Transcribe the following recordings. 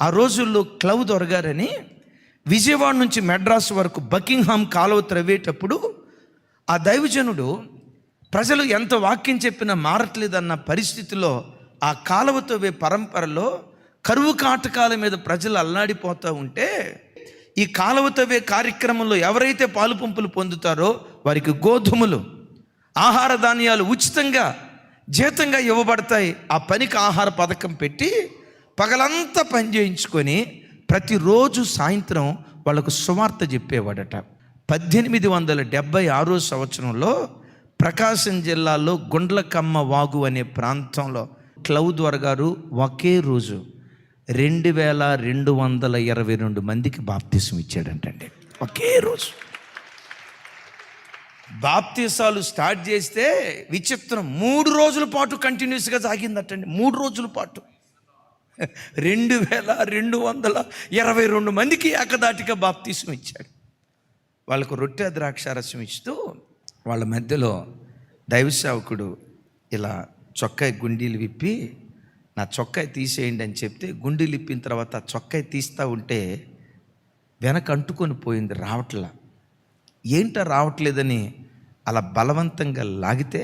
ఆ రోజుల్లో క్లవ్ దొరగారని విజయవాడ నుంచి మెడ్రాస్ వరకు బకింగ్హామ్ కాలువ త్రవ్వేటప్పుడు ఆ దైవజనుడు ప్రజలు ఎంత వాక్యం చెప్పినా మారట్లేదన్న పరిస్థితిలో ఆ కాలువ తవ్వే పరంపరలో కరువు కాటకాల మీద ప్రజలు అల్లాడిపోతూ ఉంటే ఈ కాలువ తవ్వే కార్యక్రమంలో ఎవరైతే పాలు పంపులు పొందుతారో వారికి గోధుమలు, ఆహార ధాన్యాలు ఉచితంగా జీతంగా ఇవ్వబడతాయి. ఆ పనికి ఆహార పథకం పెట్టి పగలంతా పని చేయించుకొని ప్రతిరోజు సాయంత్రం వాళ్ళకు సువార్త చెప్పేవాడట. 1876 సంవత్సరంలో ప్రకాశం జిల్లాలో గుండ్లకమ్మ వాగు అనే ప్రాంతంలో క్లవ్ దొరగారు ఒకే రోజు 2222 మందికి బాప్తిసం ఇచ్చాడంటండి. ఒకే రోజు బాప్తిసాలు స్టార్ట్ చేస్తే విచిత్రం 3 రోజుల పాటు కంటిన్యూస్గా సాగిందటండి. 3 రోజుల పాటు 2222 మందికి ఏకదాటిగా బాప్తిసం ఇచ్చాడు. వాళ్ళకు రొట్టె ద్రాక్షారసం ఇస్తూ వాళ్ళ మధ్యలో దైవ సేవకుడు ఇలా చొక్కాయి గుండీలు విప్పి నా చొక్కాయి తీసేయండి అని చెప్తే గుండీలు ఇప్పిన తర్వాత చొక్కాయి తీస్తూ ఉంటే వెనక అంటుకొని పోయింది, రావట్లా. ఏంటో రావట్లేదని అలా బలవంతంగా లాగితే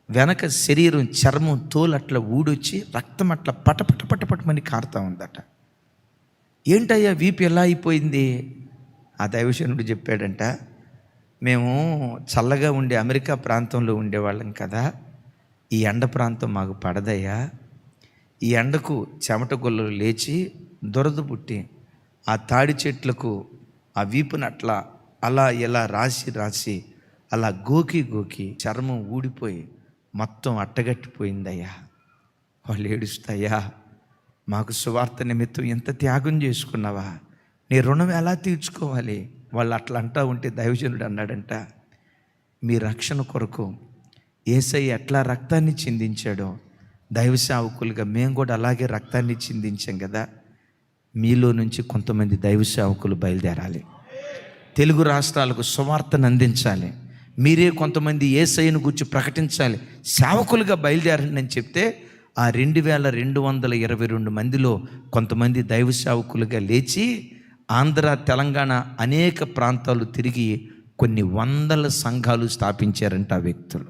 వెనక శరీరం, చర్మం, తోలు అట్లా ఊడొచ్చి రక్తం అట్లా పటపటమని కారుతూ ఉందట. ఏంటయ్యా వీపు ఎలా అయిపోయింది? ఆ దైవజనుడు చెప్పాడంట, మేము చల్లగా ఉండే అమెరికా ప్రాంతంలో ఉండేవాళ్ళం కదా, ఈ ఎండ ప్రాంతం మాకు పడదయ్యా. ఈ ఎండకు చెమట గొల్లలు లేచి దురద పుట్టి ఆ తాడి చెట్లకు ఆ వీపునట్లా అలా ఇలా రాసి అలా గోకి చర్మం ఊడిపోయి మొత్తం అట్టగట్టిపోయిందయ్యా. వాళ్ళు ఏడుస్తాయా, మాకు సువార్త నిమిత్తం ఎంత త్యాగం చేసుకున్నావా, నీ రుణం ఎలా తీర్చుకోవాలి? వాళ్ళు అట్లా అంటూ ఉంటే దైవజనుడు అన్నాడంట, మీ రక్షణ కొరకు యేసయ్య ఎట్లా రక్తాన్ని చిందించాడో దైవ సేవకులుగా మేము కూడా అలాగే రక్తాన్ని చిందించాం కదా. మీలో నుంచి కొంతమంది దైవ సేవకులు బయలుదేరాలి, తెలుగు రాష్ట్రాలకు సువార్తను అందించాలి. మీరే కొంతమంది యేసయ్యను గురించి ప్రకటించాలి, సేవకులుగా బయలుదేరండి అని చెప్తే ఆ 2222 మందిలో కొంతమంది దైవ సేవకులుగా లేచి ఆంధ్ర, తెలంగాణ అనేక ప్రాంతాలు తిరిగి కొన్ని వందల సంఘాలు స్థాపించారంట ఆ వ్యక్తులు.